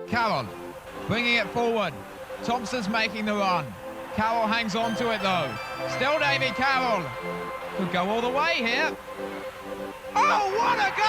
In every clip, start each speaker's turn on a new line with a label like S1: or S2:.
S1: Carroll, bringing it forward. Thompson's making the run. Carroll hangs on to it though. Still Davy Carroll. Could go all the way here. Oh, what a goal!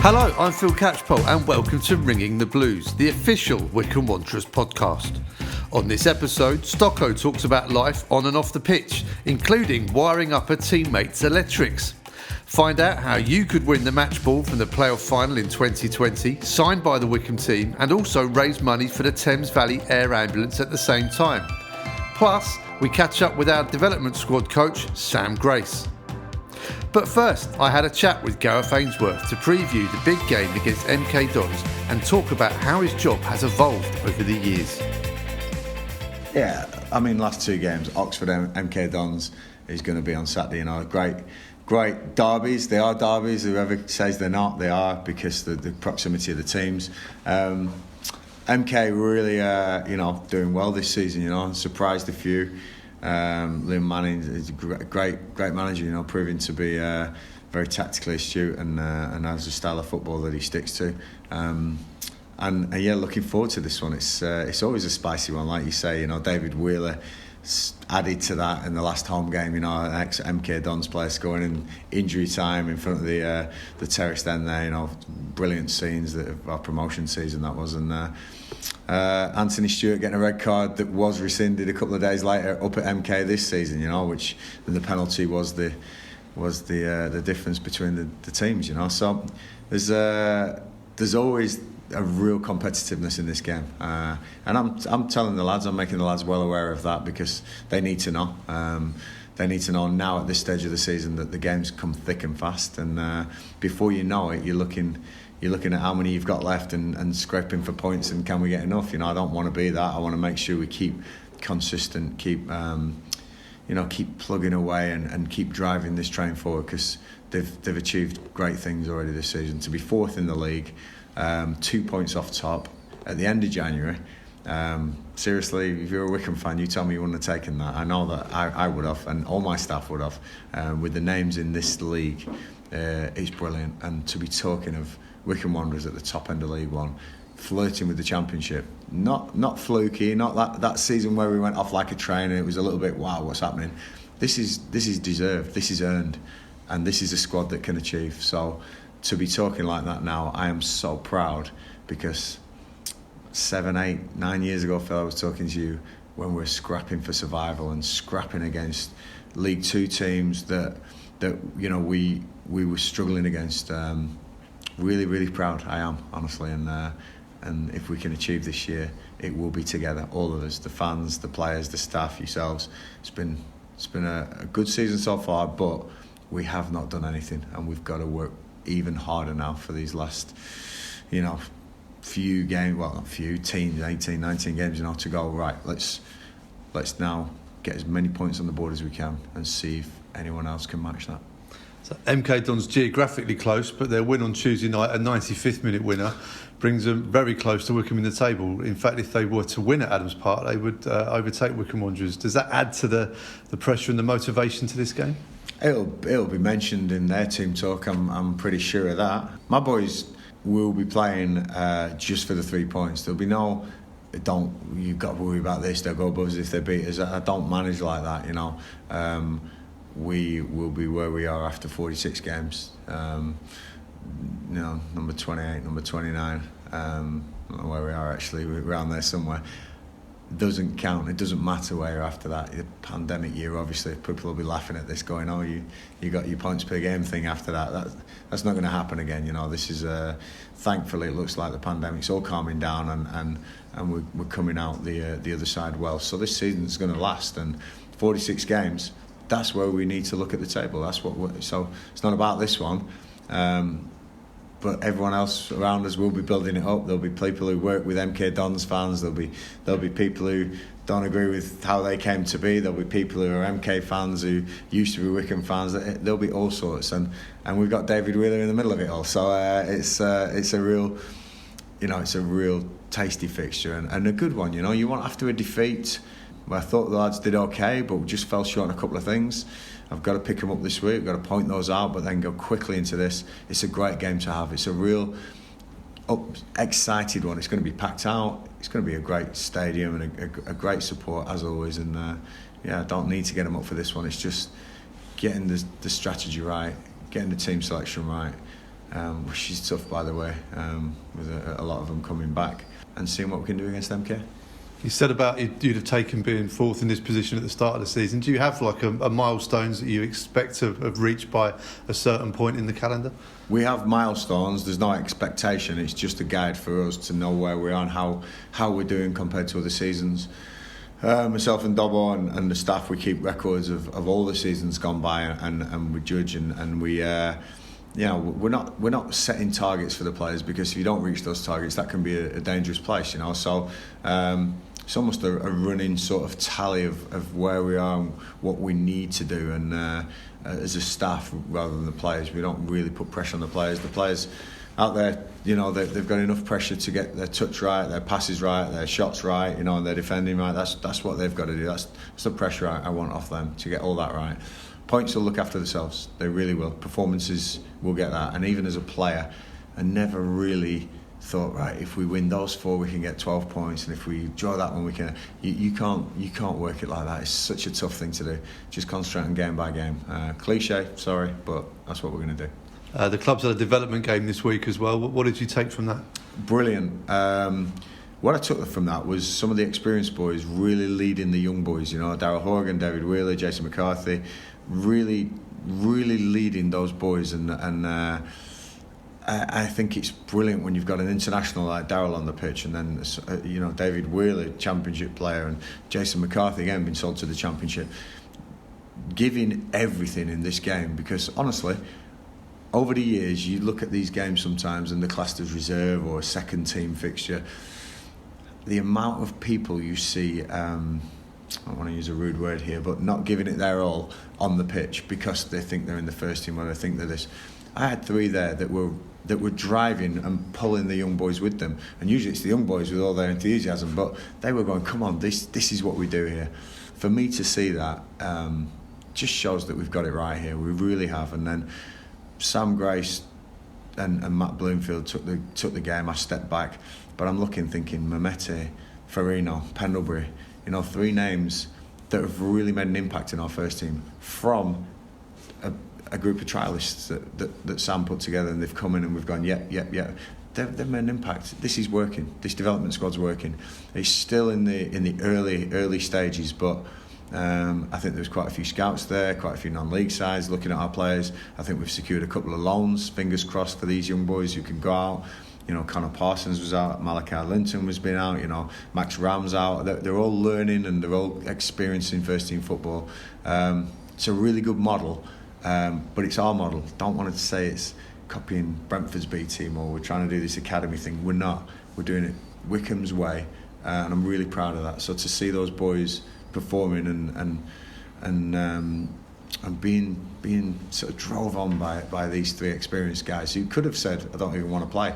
S2: Hello, I'm Phil Catchpole and welcome to Ringing the Blues, the official Wycombe Wanderers podcast. On this episode, Stocko talks about life on and off the pitch, including wiring up a teammate's electrics. Find out how you could win the match ball from the playoff final in 2020, signed by the Wycombe team, and also raise money for the Thames Valley Air Ambulance at the same time. Plus, we catch up with our development squad coach, Sam Grace. But first, I had a chat with Gareth Ainsworth to preview the big game against MK Dons and talk about how his job has evolved over the years.
S3: Yeah, I mean, last two games, Oxford and MK Dons is going to be on Saturday. You know, great derbies. They are derbies. Whoever says they're not, they are, because the proximity of the teams. MK really, doing well this season. Surprised a few. Liam Manning is a great manager, proving to be very tactically astute and has a style of football that he sticks to. Looking forward to this one. It's always a spicy one, like you say. David Wheeler added to that in the last home game. An ex-MK Dons player scoring in injury time in front of the terraced end there. Brilliant scenes of our promotion season that was. And Anthony Stewart getting a red card that was rescinded a couple of days later up at MK this season. Which the penalty was the difference between the teams. So there's always a real competitiveness in this game, and I'm telling the lads, I'm making the lads well aware of that, because they need to know. They need to know now at this stage of the season that the games come thick and fast, and before you know it, you're looking at how many you've got left and scraping for points, and can we get enough? I don't want to be that. I want to make sure we keep consistent, keep plugging away and keep driving this train forward, because they've achieved great things already this season. To be fourth in the league, 2 points off top at the end of January. Seriously, if you're a Wycombe fan, you tell me you wouldn't have taken that. I know that I would have, and all my staff would have. With the names in this league, it's brilliant. And to be talking of Wycombe Wanderers at the top end of League One, flirting with the Championship, not fluky, not that season where we went off like a train and it was a little bit, wow, what's happening? This is deserved, this is earned, and this is a squad that can achieve. So to be talking like that now, I am so proud, because 7, 8, 9 years ago, Phil, I was talking to you when we were scrapping for survival and scrapping against League Two teams that we were struggling against. Really, really proud I am, honestly, and if we can achieve this year, it will be together, all of us, the fans, the players, the staff, yourselves. It's been a good season so far, but we have not done anything, and we've got to work even harder now for these last, few games, well, not few, teams, 18, 19 games, to go, right, let's now get as many points on the board as we can and see if anyone else can match that.
S2: So MK Dons geographically close, but their win on Tuesday night, a 95th minute winner, brings them very close to Wycombe in the table. In fact, if they were to win at Adams Park, they would overtake Wycombe Wanderers. Does that add to the pressure and the motivation to this game?
S3: It'll be mentioned in their team talk. I'm pretty sure of that. My boys will be playing just for the 3 points. There'll be no, you've got to worry about this, they'll go above us if they beat us. I don't manage like that, We will be where we are after 46 games. Number 28, number 29. I don't know where we are actually. We're around there somewhere. Doesn't count. It doesn't matter where you're after that. The pandemic year, obviously, people will be laughing at this, going, "Oh, you got your points per game thing after that." That's not going to happen again. This is thankfully it looks like the pandemic's all calming down and we're coming out the other side well. So this season's going to last, and 46 games. That's where we need to look at the table. So it's not about this one, but everyone else around us will be building it up. There'll be people who work with MK Dons fans. There'll be people who don't agree with how they came to be. There'll be people who are MK fans who used to be Wycombe fans. There'll be all sorts, and we've got David Wheeler in the middle of it all. So it's a real, it's a real tasty fixture and a good one. You want after a defeat. I thought the lads did okay, but we just fell short on a couple of things. I've got to pick them up this week. I've got to point those out, but then go quickly into this. It's a great game to have. It's a real excited one. It's going to be packed out. It's going to be a great stadium and a great support as always. And I don't need to get them up for this one. It's just getting the strategy right, getting the team selection right, which is tough by the way, with a lot of them coming back, and seeing what we can do against MK.
S2: You said about you'd have taken being fourth in this position at the start of the season. Do you have like a milestones that you expect to have reached by a certain point in the calendar?
S3: We have milestones. There's no expectation. It's just a guide for us to know where we are and how we're doing compared to other seasons. Myself and Dobbo and the staff, we keep records of all the seasons gone by, and we judge and we. We're not setting targets for the players, because if you don't reach those targets, that can be a dangerous place. So it's almost a running sort of tally of where we are and what we need to do. And as a staff, rather than the players, we don't really put pressure on the players. The players out there, they've got enough pressure to get their touch right, their passes right, their shots right, and their defending right. That's what they've got to do. That's the pressure I want off them, to get all that right. Points will look after themselves. They really will. Performances will get that. And even as a player, I never really thought, right, if we win those 4, we can get 12 points, and if we draw that one, we can. You can't work it like that. It's such a tough thing to do. Just concentrate on game by game. Cliche, sorry, but that's what we're going to do.
S2: The club's had a development game this week as well. What did you take from that?
S3: Brilliant. What I took from that was some of the experienced boys really leading the young boys. Darryl Horgan, David Wheeler, Jason McCarthy, really leading those boys, and I think it's brilliant when you've got an international like Darryl on the pitch, and then David Wheeler, championship player, and Jason McCarthy again been sold to the championship, giving everything in this game. Because honestly, over the years, you look at these games sometimes and they're classed as reserve or a second team fixture. The amount of people you see, I don't want to use a rude word here, but not giving it their all on the pitch because they think they're in the first team or they think they're this. I had 3 there that were driving and pulling the young boys with them, and usually it's the young boys with all their enthusiasm, but they were going, come on, this is what we do here. For me to see that just shows that we've got it right here. We really have. And then Sam Grace and Matt Bloomfield took the game. I stepped back, but I'm thinking Mamete, Farino, Pendlebury, 3 names that have really made an impact in our first team from a group of trialists that Sam put together, and they've come in and we've gone, yep. They've made an impact. This is working. This development squad's working. It's still in the early stages, but I think there's quite a few scouts there, quite a few non-league sides looking at our players. I think we've secured a couple of loans, fingers crossed, for these young boys who can go out. Connor Parsons was out, Malachi Linton was been out, Max Ram's out. They're all learning and they're all experiencing first team football. It's a really good model, but it's our model. Don't want to say it's copying Brentford's B team or we're trying to do this academy thing. We're not. We're doing it Wycombe's way, and I'm really proud of that. So to see those boys performing and being sort of drove on by these 3 experienced guys who could have said, I don't even want to play.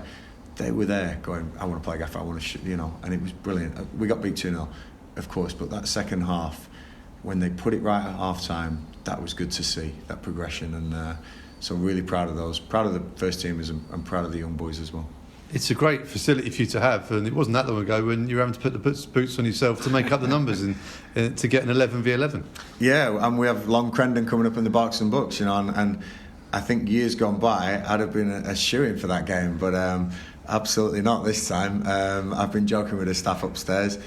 S3: They were there going, I want to play Gaffer, I want to and it was brilliant. We got beat 2-0, of course, but that second half, when they put it right at half time, that was good to see, that progression. And so really proud of those, proud of the first teamers, and proud of the young boys as well.
S2: It's a great facility for you to have, and it wasn't that long ago when you were having to put the boots on yourself to make up the numbers and to get an 11v11.
S3: Yeah, and we have Long Crendon coming up in the Barks and Bucks, and I think years gone by I'd have been a shoo-in for that game, but absolutely not this time. I've been joking with the staff upstairs.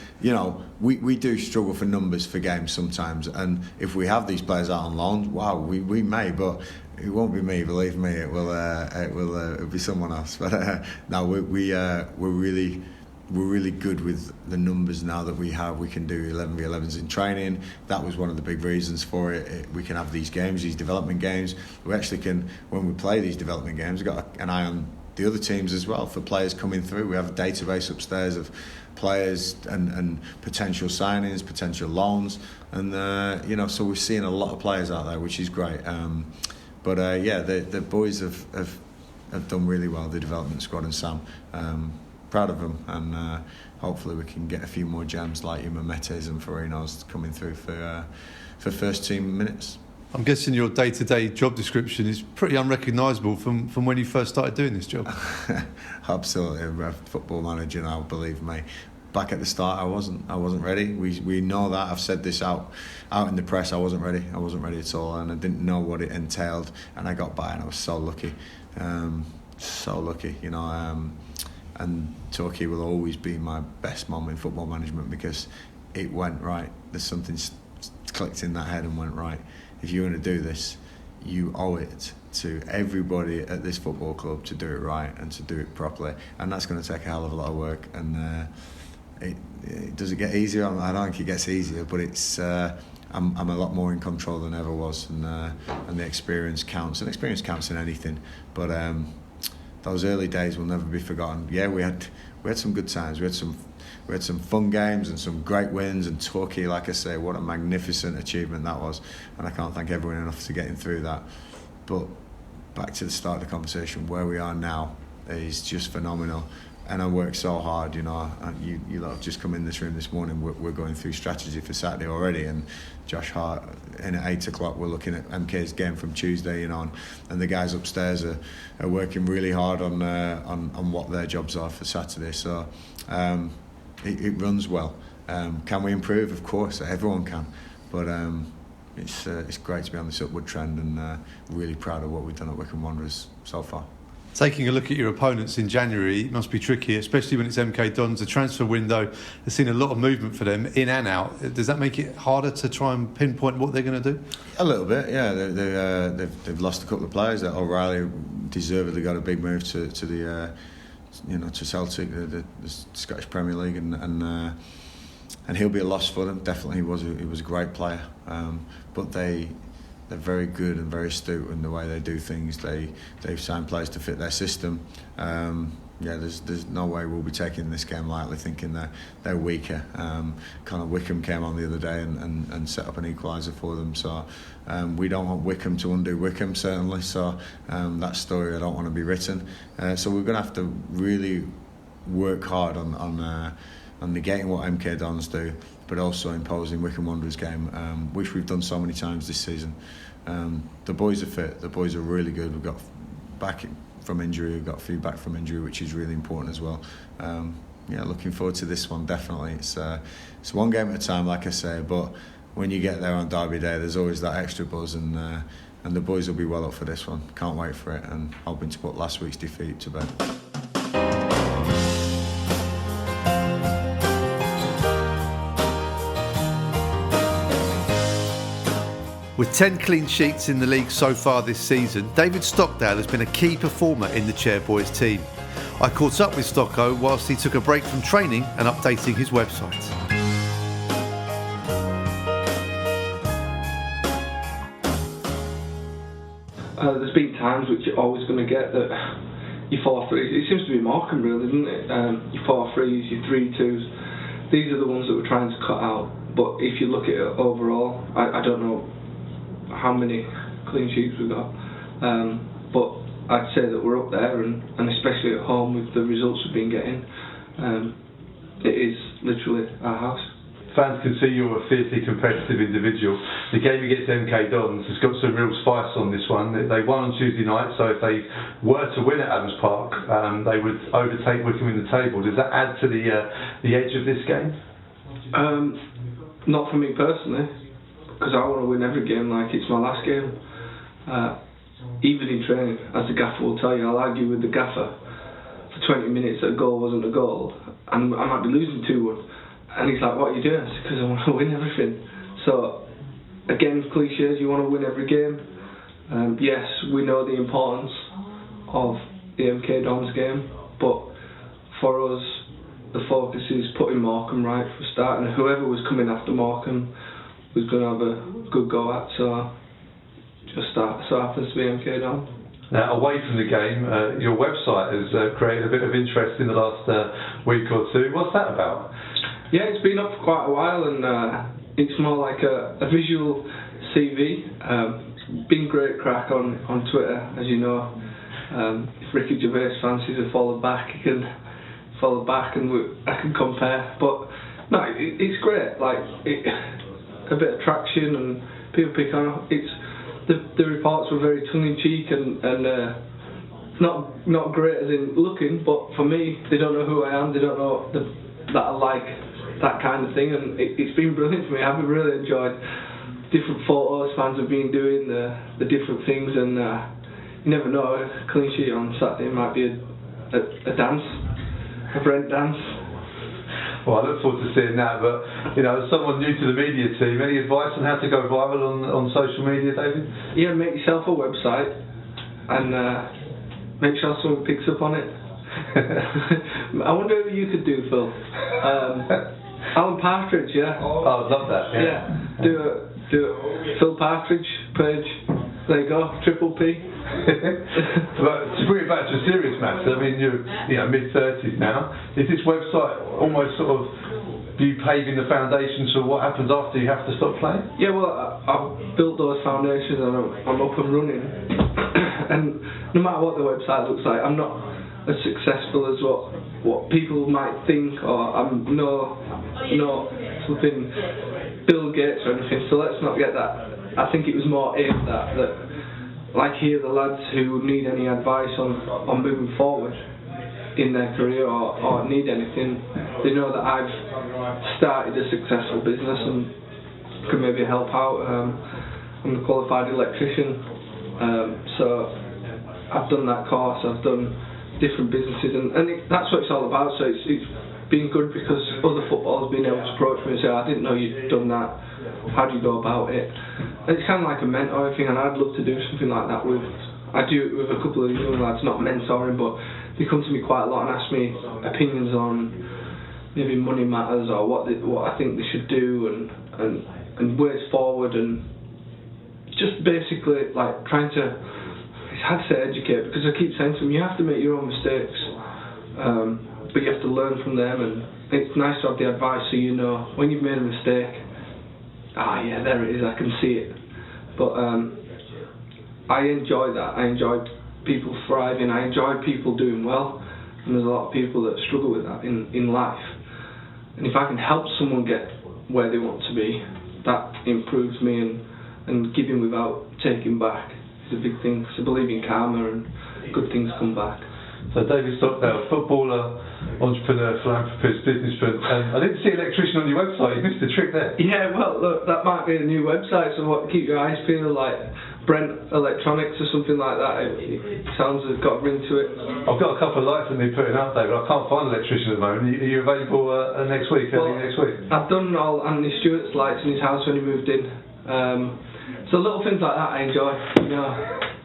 S3: We do struggle for numbers for games sometimes, and if we have these players out on loan, wow, we may, but it won't be me, believe me. It will be someone else. But no, we're really good with the numbers now that we have. We can do 11v11s in training. That was one of the big reasons for it. We can have these games, these development games. We actually can, when we play these development games, we've got an eye on the other teams as well, for players coming through. We have a database upstairs of players and potential signings, potential loans, and so we're seeing a lot of players out there, which is great. The boys have done really well, the development squad and Sam. Proud of them, and hopefully we can get a few more gems like your Metes and Farinos coming through for first team minutes.
S2: I'm guessing your day-to-day job description is pretty unrecognisable from when you first started doing this job.
S3: Absolutely, I'm a football manager now, believe me. Back at the start, I wasn't ready. We know that. I've said this out in the press. I wasn't ready at all, and I didn't know what it entailed. And I got by, and I was so lucky, And Torquay will always be my best mom in football management, because it went right. There's something clicked in that head and went right. If you want to do this, you owe it to everybody at this football club to do it right and to do it properly. And that's going to take a hell of a lot of work. And does it get easier? I don't think it gets easier, but it's I'm a lot more in control than ever was, and the experience counts. And experience counts in anything. But those early days will never be forgotten. Yeah, we had some good times. We had some fun games and some great wins. And Torquay, like I say, what a magnificent achievement that was. And I can't thank everyone enough for getting through that. But back to the start of the conversation, where we are now is just phenomenal. And I worked so hard, you lot have just come in this room this morning. We're going through strategy for Saturday already, and Josh Hart, in at 8 o'clock, we're looking at MK's game from Tuesday, and the guys upstairs are working really hard on what their jobs are for Saturday. So it runs well. Can we improve? Of course, everyone can, but it's great to be on this upward trend, and really proud of what we've done at Wycombe Wanderers so far.
S2: Taking a look at your opponents in January must be tricky, especially when it's MK Dons. The transfer window has seen a lot of movement for them in and out. Does that make it harder to try and pinpoint what they're going to do?
S3: A little bit, yeah. They've lost a couple of players. O'Reilly deservedly got a big move to the to Celtic, the Scottish Premier League, and he'll be a loss for them. Definitely, he was a great player, but they're very good and very astute in the way they do things. They've signed players to fit their system. There's no way we'll be taking this game lightly, thinking they're weaker. Kind of Wycombe came on the other day and set up an equaliser for them. So we don't want Wycombe to undo Wycombe, certainly. So that story I don't want to be written. So we're going to have to really work hard on negating what MK Dons do, but also imposing Wycombe Wanderers game, which we've done so many times this season. The boys are fit. The boys are really good. We've got back from injury. We've got feedback from injury, which is really important as well. Looking forward to this one, definitely. It's one game at a time, like I say, but when you get there on Derby Day, there's always that extra buzz, and the boys will be well up for this one. Can't wait for it, and hoping to put last week's defeat to bed.
S2: With 10 clean sheets in the league so far this season, David Stockdale has been a key performer in the Chairboys team. I caught up with Stocko whilst he took a break from training and updating his website.
S4: There's been times which you're always going to get that your 4-3, it seems to be Morecambe really, doesn't it? Your 4-3s, your 3-2s, these are the ones that we're trying to cut out. But if you look at it overall, I don't know how many clean sheets we've got, but I'd say that we're up there, and especially at home with the results we've been getting, it is literally our house.
S5: Fans can see you're a fiercely competitive individual. The game against MK Dons has got some real spice on this one. They won on Tuesday night, so if they were to win at Adams Park, they would overtake Wycombe in the table. Does that add to the edge of this game?
S4: Not for me personally, because I want to win every game like it's my last game. Even in training, as the gaffer will tell you, I'll argue with the gaffer for 20 minutes that a goal wasn't a goal, and I might be losing 2-1, and he's like, what are you doing? I said, because I want to win everything. So again, cliches, you want to win every game. Yes, we know the importance of the MK Dons game, but for us the focus is putting Morecambe right for a start, and whoever was coming after Morecambe was going to have a good go at, so just so happens to be MK Dons.
S5: Now, away from the game, your website has created a bit of interest in the last week or two. What's that about?
S4: Yeah, it's been up for quite a while, and it's more like a visual CV. Been great crack on Twitter, as you know. If Ricky Gervais fancies to follow back, he can follow back, and I can compare. But no, it's great. Like a bit of traction, and people pick on it. The reports were very tongue-in-cheek and not great as in looking, but for me, they don't know who I am. They don't know that I like that kind of thing, and it's been brilliant for me. I've really enjoyed different photos fans have been doing, the different things, and you never know, a clean sheet on Saturday might be a dance, a Brent dance.
S5: Well, I look forward to seeing that, but as someone new to the media team, any advice on how to go viral on social media, David? Yeah, make yourself a website and make sure someone picks up on it. I wonder who you could do, Phil. Alan Partridge, yeah. Oh, I'd love that.
S4: Yeah. Do a Phil Partridge page. There you go. Triple P.
S5: But to bring it back to a serious matter, I mean, you're mid-30s now. Is this website almost sort of you paving the foundations for what happens after you have to stop playing?
S4: Yeah, well, I've built those foundations and I'm up and running. And no matter what the website looks like, I'm not as successful as what people might think, or I'm no flipping Bill Gates or anything. So let's not get that. I think it was more aimed at that. Like here, the lads who need any advice on moving forward in their career or need anything, they know that I've started a successful business and can maybe help out. I'm a qualified electrician, so I've done that course. I've done different businesses, and that's what it's all about. So it's been good because other footballers have been able to approach me and say, I didn't know you'd done that, how do you go about it? And it's kind of like a mentoring thing, and I'd love to do something like that I do it with a couple of young lads, not mentoring, but they come to me quite a lot and ask me opinions on maybe money matters or what I think they should do and ways forward, and just basically like trying to, it's hard to say educate, because I keep saying to them, you have to make your own mistakes, but you have to learn from them, and it's nice to have the advice so you know when you've made a mistake, yeah, there it is, I can see it. But I enjoy that. I enjoy people thriving. I enjoy people doing well, and there's a lot of people that struggle with that in life. And if I can help someone get where they want to be, that improves me, and giving without taking back is a big thing. So believe in karma and good things come back.
S5: So David Stocko, footballer, entrepreneur, philanthropist, businessman, and I didn't see Electrician on your website. You missed a trick there.
S4: Yeah, well, look, that might be a new website, so keep your eyes peeled, like Brent Electronics or something like that. It sounds it's got a ring to it.
S5: I've got a couple of lights that they're putting up, David. I can't find Electrician at the moment. Are you available next week, early next week?
S4: I've done all Anthony Stewart's lights in his house when he moved in. So little things like that I enjoy.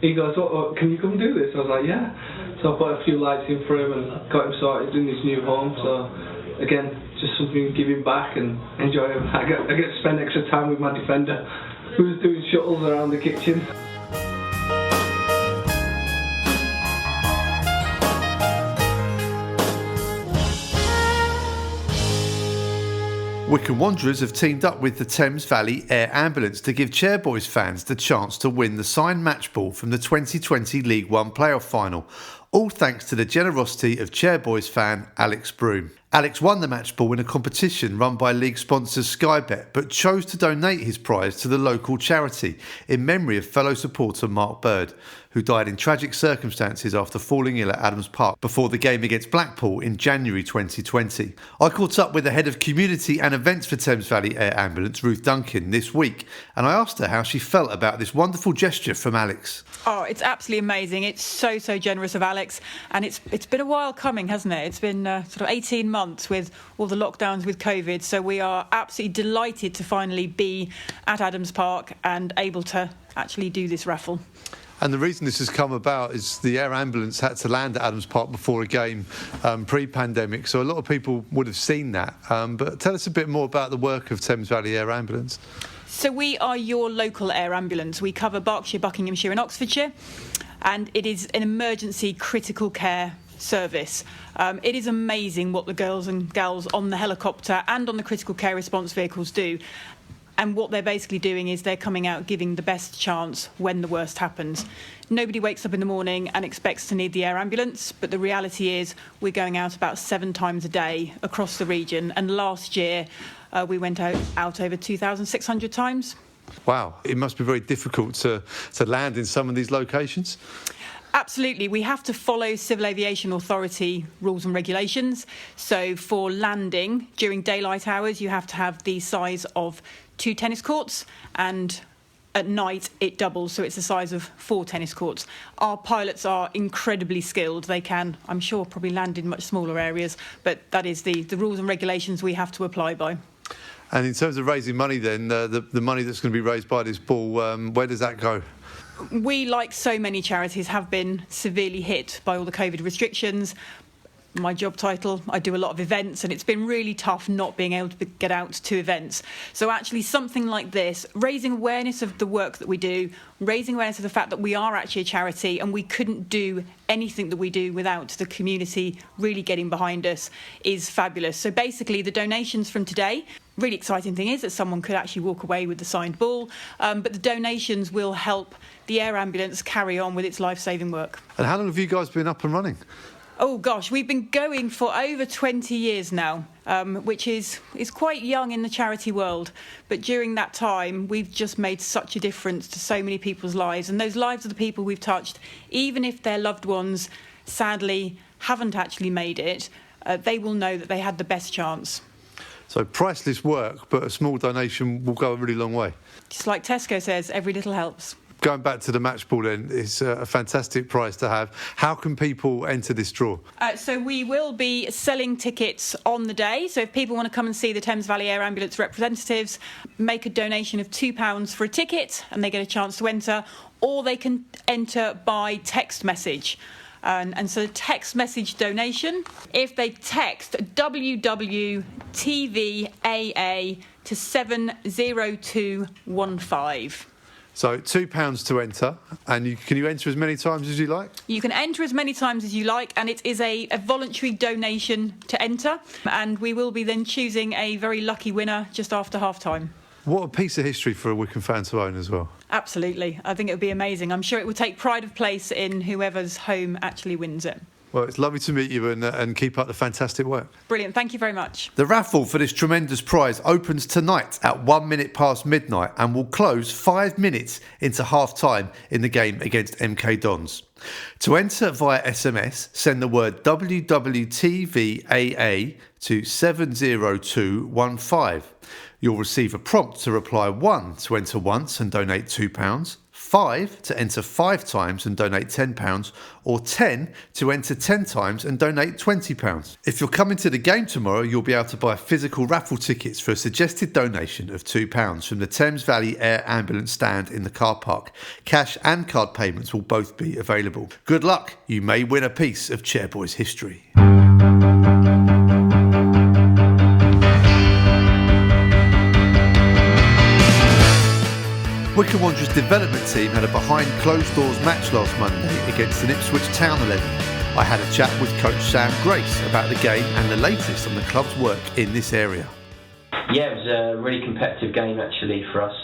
S4: He goes, can you come do this? I was like, yeah. So I put a few lights in for him and got him sorted in his new home. So again, just something giving back and enjoying. I get to spend extra time with my defender, who's doing shuttles around the kitchen.
S2: Wycombe Wanderers have teamed up with the Thames Valley Air Ambulance to give Chairboys fans the chance to win the signed match ball from the 2020 League One playoff final, all thanks to the generosity of Chairboys fan Alex Broom. Alex won the match ball in a competition run by league sponsors Skybet, but chose to donate his prize to the local charity in memory of fellow supporter Mark Bird, who died in tragic circumstances after falling ill at Adams Park before the game against Blackpool in January 2020. I caught up with the head of community and events for Thames Valley Air Ambulance, Ruth Duncan, this week, and I asked her how she felt about this wonderful gesture from Alex.
S6: Oh, it's absolutely amazing. It's so generous of Alex, and it's been a while coming, hasn't it? It's been sort of 18 months with all the lockdowns with COVID, so we are absolutely delighted to finally be at Adams Park and able to actually do this raffle.
S2: And the reason this has come about is the air ambulance had to land at Adams Park before a game pre-pandemic, so a lot of people would have seen that. But tell us a bit more about the work of Thames Valley Air Ambulance.
S6: So we are your local air ambulance. We cover Berkshire, Buckinghamshire and Oxfordshire. and it is an emergency critical care service. It is amazing what the girls and gals on the helicopter and on the critical care response vehicles do. And what they're basically doing is they're coming out giving the best chance when the worst happens. Nobody wakes up in the morning and expects to need the air ambulance, but the reality is we're going out about 7 times a day across the region. And last year we went out over 2,600 times.
S2: Wow, it must be very difficult to land in some of these locations.
S6: Absolutely. We have to follow Civil Aviation Authority rules and regulations. So for landing during daylight hours, you have to have the size of 2 tennis courts, and at night it doubles, so it's the size of 4 tennis courts. Our pilots are incredibly skilled. They can, I'm sure, probably land in much smaller areas, but that is the rules and regulations we have to apply by.
S2: And in terms of raising money then, the money that's going to be raised by this ball, where does that go?
S6: We, like so many charities, have been severely hit by all the COVID restrictions. My job title, I do a lot of events, and it's been really tough not being able to get out to events. So actually something like this, raising awareness of the work that we do, raising awareness of the fact that we are actually a charity and we couldn't do anything that we do without the community really getting behind us, is fabulous. So basically the donations from today, really exciting thing is that someone could actually walk away with the signed ball, but the donations will help the air ambulance carry on with its life-saving work.
S2: And how long have you guys been up and running?
S6: Oh gosh, we've been going for over 20 years now, which is quite young in the charity world. But during that time, we've just made such a difference to so many people's lives. And those lives of the people we've touched, even if their loved ones, sadly, haven't actually made it, they will know that they had the best chance.
S2: So priceless work, but a small donation will go a really long way.
S6: Just like Tesco says, every little helps.
S2: Going back to the match ball then, it's a fantastic prize to have. How can people enter this draw?
S6: So we will be selling tickets on the day. So if people want to come and see the Thames Valley Air Ambulance representatives, make a donation of £2 for a ticket and they get a chance to enter, or they can enter by text message. And so text message donation, if they text WWTVAA to 70215.
S2: So £2 to enter, and can you enter as many times as you like?
S6: You can enter as many times as you like, and it is a voluntary donation to enter, and we will be then choosing a very lucky winner just after half-time.
S2: What a piece of history for a Wycombe fan to own as well.
S6: Absolutely. I think it would be amazing. I'm sure it will take pride of place in whoever's home actually wins it.
S2: Well, it's lovely to meet you and keep up the fantastic work.
S6: Brilliant. Thank you very much.
S2: The raffle for this tremendous prize opens tonight at 1 minute past midnight and will close 5 minutes into half-time in the game against MK Dons. To enter via SMS, send the word WWTVAA to 70215. You'll receive a prompt to reply 1 to enter once and donate £2, 5 to enter 5 times and donate £10, or 10 to enter 10 times and donate £20. If you're coming to the game tomorrow, you'll be able to buy physical raffle tickets for a suggested donation of £2 from the Thames Valley Air Ambulance stand in the car park. Cash and card payments will both be available. Good luck, you may win a piece of Chairboys history. Wycombe Wanderers development team had a behind closed doors match last Monday against an Ipswich Town 11. I had a chat with coach Sam Grace about the game and the latest on the club's work in this area.
S7: Yeah, it was a really competitive game actually for us.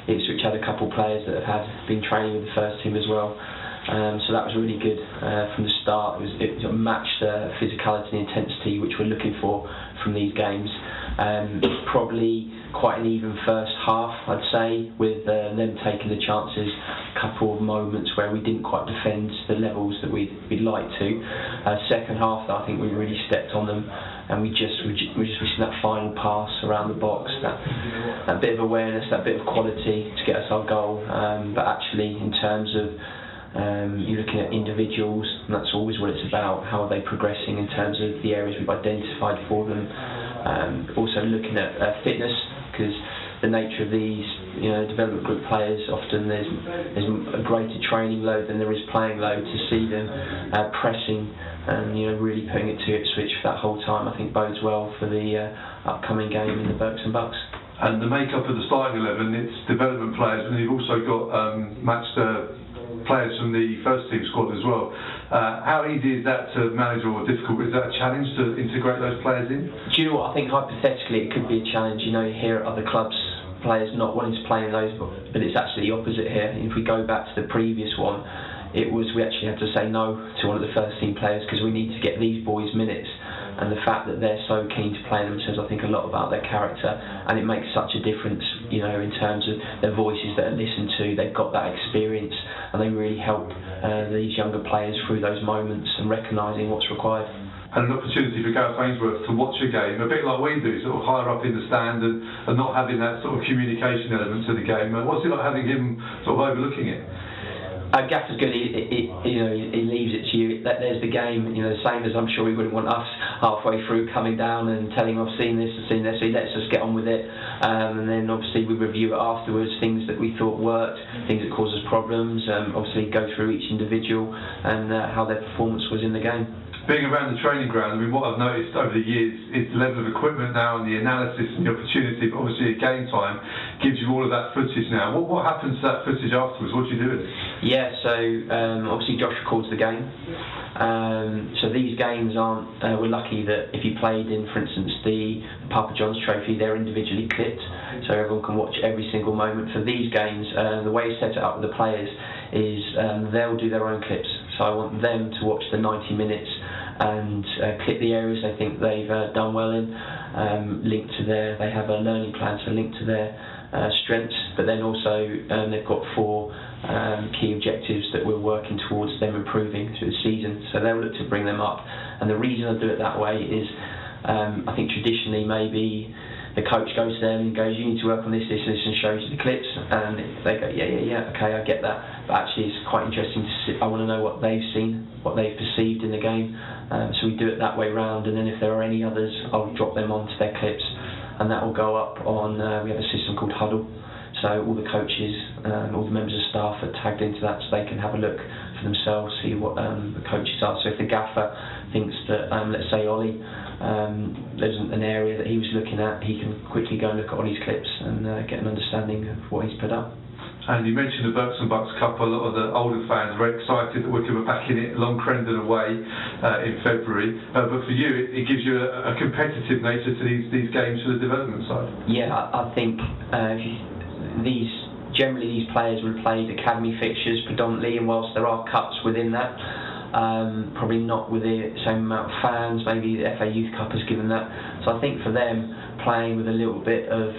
S7: Ipswich had a couple of players that have been training with the first team as well. So that was really good from the start. It matched the physicality and intensity which we're looking for from these games. Probably quite an even first half, I'd say, with them taking the chances. A couple of moments where we didn't quite defend the levels that we'd like to. Second half, though, I think we really stepped on them, and we just missing that final pass around the box, that bit of awareness, that bit of quality to get us our goal. But actually, in terms of you're looking at individuals, and that's always what it's about. How are they progressing in terms of the areas we've identified for them? Also looking at fitness, because the nature of these development group players, often there's a greater training load than there is playing load. To see them pressing and really putting it to Ipswich for that whole time, I think bodes well for the upcoming game in the Berks and Bucks.
S5: And the makeup of the starting 11, it's development players, and you've also got matched players from the first team squad as well. How easy is that to manage, or difficult? Is that a challenge to integrate those players in?
S7: Do you know what? I think hypothetically it could be a challenge. You know, here at other clubs, players not wanting to play in those, but it's actually the opposite here. If we go back to the previous one, we actually had to say no to one of the first team players because we need to get these boys minutes. And the fact that they're so keen to play them says, I think, a lot about their character, and it makes such a difference, you know, in terms of their voices that are listened to. They've got that experience, and they really help these younger players through those moments and recognising what's required.
S5: And an opportunity for Gareth Ainsworth to watch a game, a bit like we do, sort of higher up in the stand and not having that sort of communication element to the game. What's it like having him sort of overlooking it?
S7: Gaffer's good. He leaves it to you. There's the game. You know, the same as I'm sure he wouldn't want us halfway through coming down and telling him I've seen this, I've seen this. So he lets us get on with it, and then obviously we review it afterwards. Things that we thought worked, things that caused us problems. Obviously go through each individual and how their performance was in the game.
S5: Being around the training ground, I mean, what I've noticed over the years is the level of equipment now and the analysis and the opportunity, but obviously at game time gives you all of that footage now. What happens to that footage afterwards? What do you do with it?
S7: Yeah, so obviously Josh records the game. So these games aren't, we're lucky that if you played in, for instance, the Papa John's Trophy, they're individually clipped, so everyone can watch every single moment. For these games, the way we set it up with the players is they'll do their own clips. So I want them to watch the 90 minutes and clip the areas they think they've done well in, they have a learning plan, so link to their strengths, but then also they've got 4 key objectives that we're working towards them improving through the season, so they'll look to bring them up. And the reason I do it that way is I think traditionally maybe the coach goes to them and goes, you need to work on this, and shows you the clips, and they go, yeah, okay, I get that. But actually it's quite interesting to see. I want to know what they've seen, what they've perceived in the game. So we do it that way round, and then if there are any others, I'll drop them onto their clips, and that will go up on, we have a system called Huddle. So all the coaches, all the members of staff are tagged into that, so they can have a look for themselves, see what the coaches are. So if the gaffer thinks that, let's say Ollie, there's an area that he was looking at, he can quickly go and look at Ollie's clips and get an understanding of what he's put up.
S5: And you mentioned the Berks and Bucks Cup. A lot of the older fans are very excited that Wycombe are back in it, long Crendon away in February. But for you, it gives you a competitive nature to these games for the development side.
S7: Yeah, I think generally these players will have played academy fixtures predominantly, and whilst there are cups within that, probably not with the same amount of fans. Maybe the FA Youth Cup has given that. So I think for them, playing with a little bit of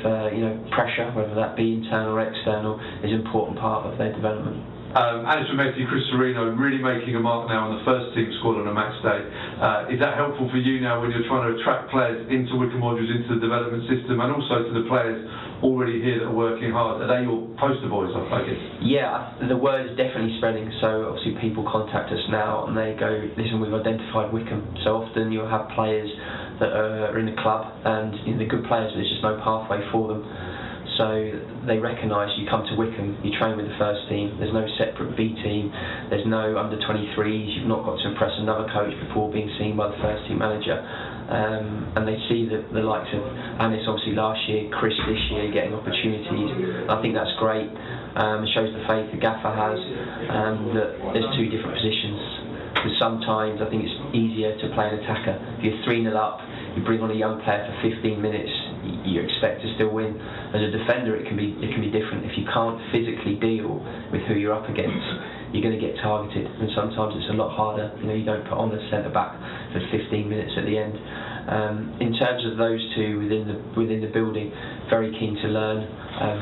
S7: pressure, whether that be internal or external, is an important part of their development.
S5: Alex Rametti, Chris Serino really making a mark now on the first team squad on a match day. Is that helpful for you now when you're trying to attract players into Wycombe Wanderers, into the development system, and also to the players already here that are working hard? Are they your poster boys, I guess? Yeah,
S7: the word is definitely spreading. So obviously people contact us now and they go, listen, we've identified Wycombe. So often you'll have players that are in the club, and the good players, there's just no pathway for them. So they recognise you come to Wycombe, you train with the first team, there's no separate B team, there's no under 23s, you've not got to impress another coach before being seen by the first team manager. And they see the likes of Anis obviously last year, Chris this year getting opportunities. I think that's great. It shows the faith the gaffer has, that there's 2 different positions. Because sometimes I think it's easier to play an attacker. If you're 3-0 up, you bring on a young player for 15 minutes, you expect to still win. As a defender, it can be different. If you can't physically deal with who you're up against, you're going to get targeted, and sometimes it's a lot harder. You don't put on the centre back for 15 minutes at the end. In terms of those 2 within the building, very keen to learn,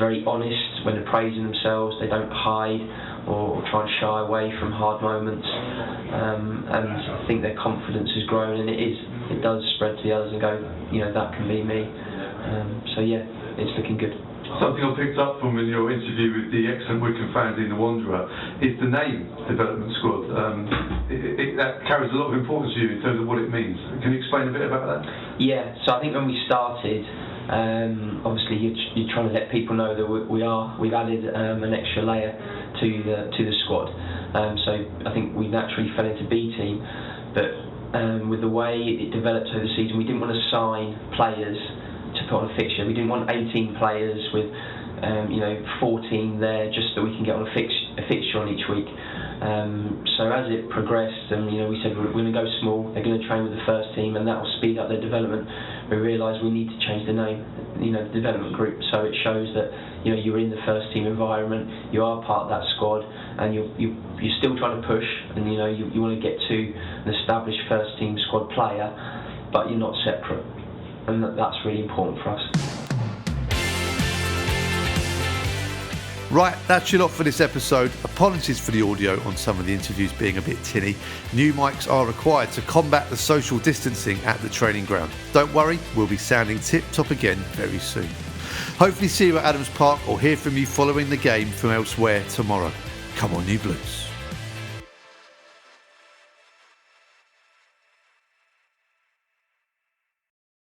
S7: very honest when they're praising themselves. They don't hide or try and shy away from hard moments, and I think their confidence has grown, and it does spread to the others and go, that can be me. So yeah, it's looking good.
S5: Something I picked up from in your interview with the excellent Wycombe fans in the Wanderer is the name Development Squad. That carries a lot of importance to you in terms of what it means. Can you explain a bit about that?
S7: Yeah, so I think when we started, obviously you're trying to let people know that we've added an extra layer to the squad. So I think we naturally fell into B team, but with the way it developed over the season, we didn't want to sign players to put on a fixture. We didn't want 18 players with 14 there just so we can get on a fixture on each week. So as it progressed, and we said we're going to go small, they're going to train with the first team, and that will speed up their development. We realised we need to change the name, the development group, so it shows that you're in the first team environment, you are part of that squad, and you're still trying to push, and you want to get to an established first team squad player, but you're not separate, and that's really important for us.
S2: Right, that's your lot for this episode. Apologies for the audio on some of the interviews being a bit tinny. New mics are required to combat the social distancing at the training ground. Don't worry, we'll be sounding tip-top again very soon. Hopefully see you at Adams Park or hear from you following the game from elsewhere tomorrow. Come on, you Blues.